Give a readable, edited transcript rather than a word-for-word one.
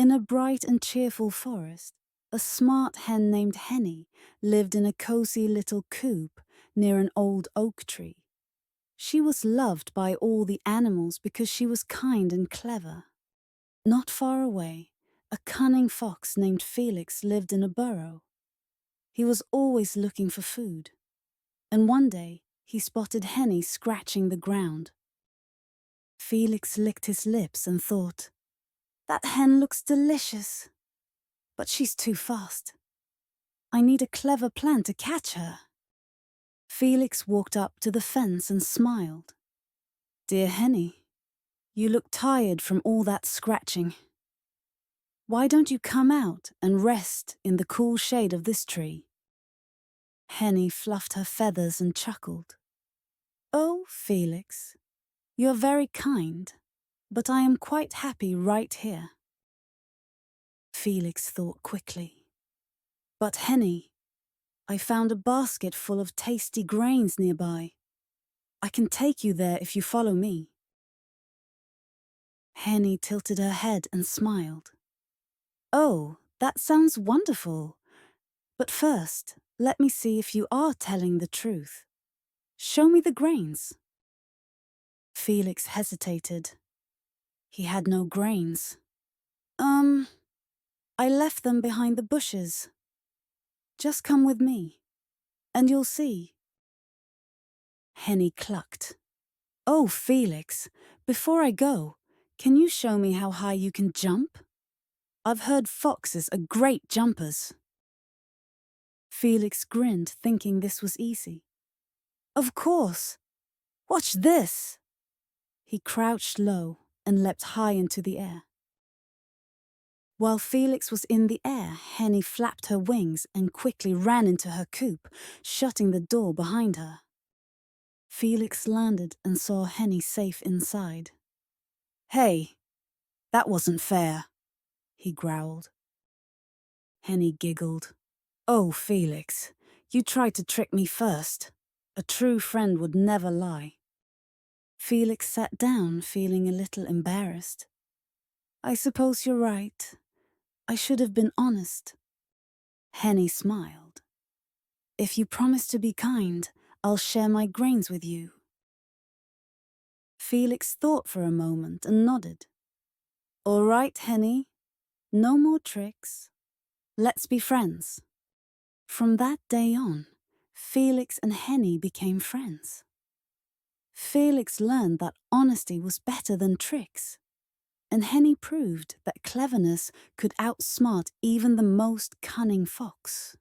In a bright and cheerful forest, a smart hen named Henny lived in a cozy little coop near an old oak tree. She was loved by all the animals because she was kind and clever. Not far away, a cunning fox named Felix lived in a burrow. He was always looking for food, and one day he spotted Henny scratching the ground. Felix licked his lips and thought, "That hen looks delicious, but she's too fast. I need a clever plan to catch her." Felix walked up to the fence and smiled. "Dear Henny, you look tired from all that scratching. Why don't you come out and rest in the cool shade of this tree?" Henny fluffed her feathers and chuckled. "Oh, Felix, you're very kind, but I am quite happy right here." Felix thought quickly. "But Henny, I found a basket full of tasty grains nearby. I can take you there if you follow me." Henny tilted her head and smiled. "Oh, that sounds wonderful. But first, let me see if you are telling the truth. Show me the grains." Felix hesitated. He had no grains. I left them behind the bushes. Just come with me, and you'll see." Henny clucked. "Oh, Felix, before I go, can you show me how high you can jump? I've heard foxes are great jumpers." Felix grinned, thinking this was easy. "Of course. Watch this." He crouched low and leapt high into the air. While Felix was in the air, Henny flapped her wings and quickly ran into her coop, shutting the door behind her. Felix landed and saw Henny safe inside. "Hey, that wasn't fair," he growled. Henny giggled. "Oh, Felix, you tried to trick me first. A true friend would never lie." Felix sat down, feeling a little embarrassed. "I suppose you're right. I should have been honest." Henny smiled. "If you promise to be kind, I'll share my grains with you." Felix thought for a moment and nodded. "All right, Henny. No more tricks. Let's be friends." From that day on, Felix and Henny became friends. Felix learned that honesty was better than tricks, and Henny proved that cleverness could outsmart even the most cunning fox.